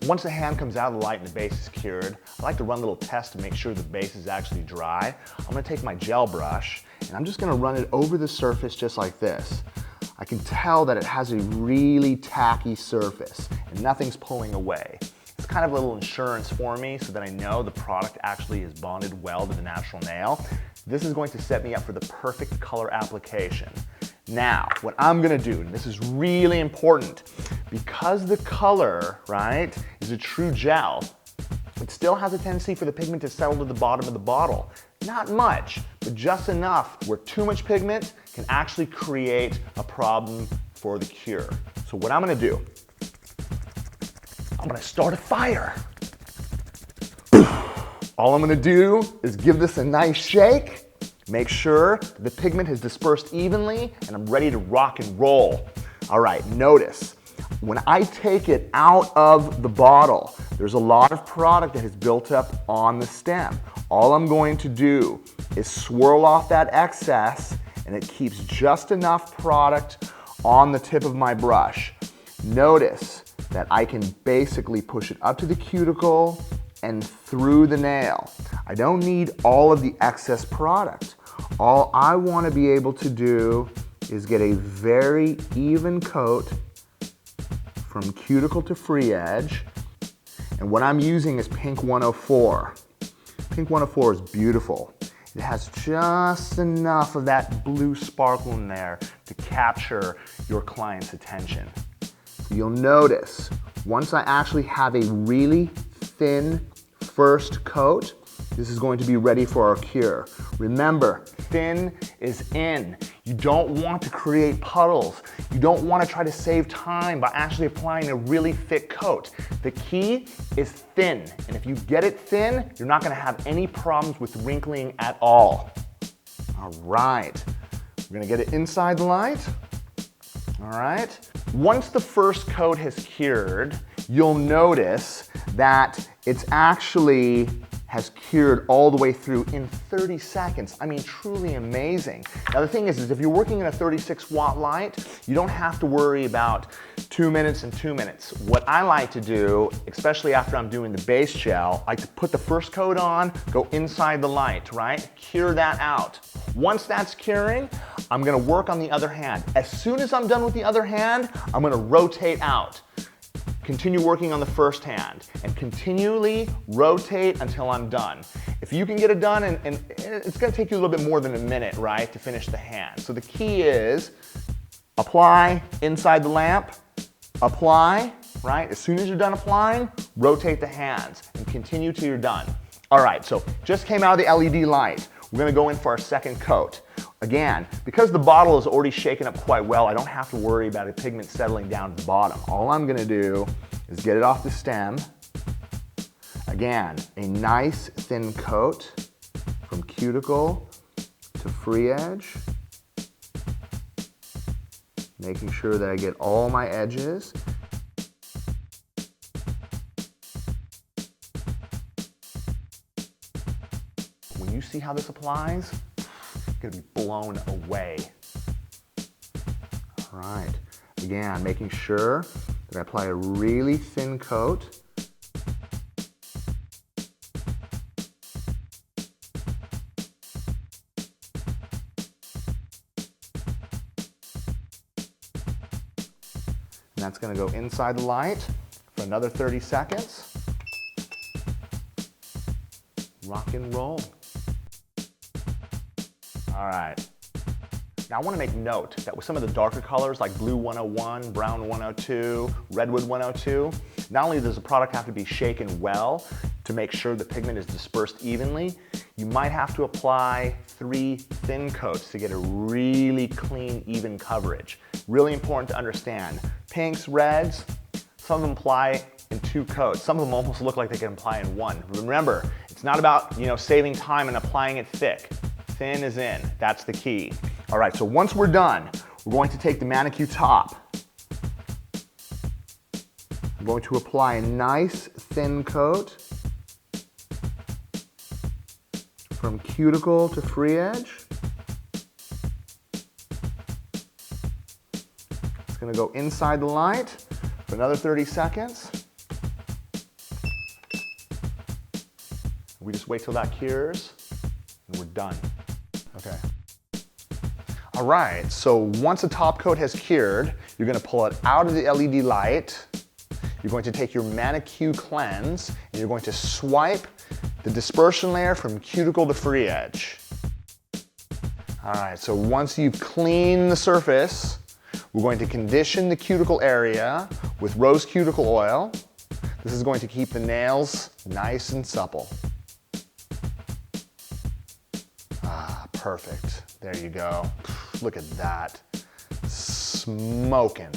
Once the hand comes out of the light and the base is cured, I like to run a little test to make sure the base is actually dry. I'm gonna take my gel brush and I'm just gonna run it over the surface just like this. I can tell that it has a really tacky surface and nothing's pulling away. It's kind of a little insurance for me so that I know the product actually is bonded well to the natural nail. This is going to set me up for the perfect color application. Now, what I'm gonna do, and this is really important, because the color, right, is a true gel, it still has a tendency for the pigment to settle to the bottom of the bottle. Not much, but just enough where too much pigment can actually create a problem for the cure. So what I'm gonna do, I'm gonna start a fire. All I'm gonna do is give this a nice shake, make sure the pigment has dispersed evenly, and I'm ready to rock and roll. All right, notice, when I take it out of the bottle, there's a lot of product that has built up on the stem. All I'm going to do is swirl off that excess, and it keeps just enough product on the tip of my brush. Notice that I can basically push it up to the cuticle and through the nail. I don't need all of the excess product. All I want to be able to do is get a very even coat from cuticle to free edge. And what I'm using is Pink 104. Pink 104 is beautiful. It has just enough of that blue sparkle in there to capture your client's attention. You'll notice, once I actually have a really thin first coat, this is going to be ready for our cure. Remember, thin is in. You don't want to create puddles. You don't want to try to save time by actually applying a really thick coat. The key is thin, and if you get it thin, you're not going to have any problems with wrinkling at all. All right, we're going to get it inside the light. All right. Once the first coat has cured, you'll notice that it's actually has cured all the way through in 30 seconds. I mean, truly amazing. Now the thing is if you're working in a 36 watt light, you don't have to worry about 2 minutes and 2 minutes. What I like to do, especially after I'm doing the base gel, I like to put the first coat on, go inside the light, right? Cure that out. Once that's curing, I'm gonna work on the other hand. As soon as I'm done with the other hand, I'm gonna rotate out. Continue working on the first hand and continually rotate until I'm done. If you can get it done, and it's gonna take you a little bit more than a minute, right, to finish the hand. So the key is apply inside the lamp, apply, right? As soon as you're done applying, rotate the hands and continue till you're done. All right, so just came out of the LED light. We're gonna go in for our second coat. Again, because the bottle is already shaken up quite well, I don't have to worry about a pigment settling down to the bottom. All I'm gonna do is get it off the stem. Again, a nice thin coat from cuticle to free edge. Making sure that I get all my edges. When you see how this applies, you're gonna be blown away. All right, again, making sure that I apply a really thin coat. And that's gonna go inside the light for another 30 seconds. Rock and roll. All right. Now I want to make note that with some of the darker colors like blue 101, brown 102, redwood 102, not only does the product have to be shaken well to make sure the pigment is dispersed evenly, you might have to apply 3 thin coats to get a really clean, even coverage. Really important to understand. Pinks, reds, some of them apply in 2 coats. Some of them almost look like they can apply in 1. Remember, it's not about, saving time and applying it thick. Thin is in, that's the key. All right, so once we're done, we're going to take the manicure top. I'm going to apply a nice thin coat from cuticle to free edge. It's gonna go inside the light for another 30 seconds. We just wait till that cures, and we're done. Okay. All right, so once the top coat has cured, you're gonna pull it out of the LED light. You're going to take your manicure cleanse, and you're going to swipe the dispersion layer from cuticle to free edge. All right, so once you've cleaned the surface, we're going to condition the cuticle area with rose cuticle oil. This is going to keep the nails nice and supple. Ah, perfect. There you go. Look at that. Smoking.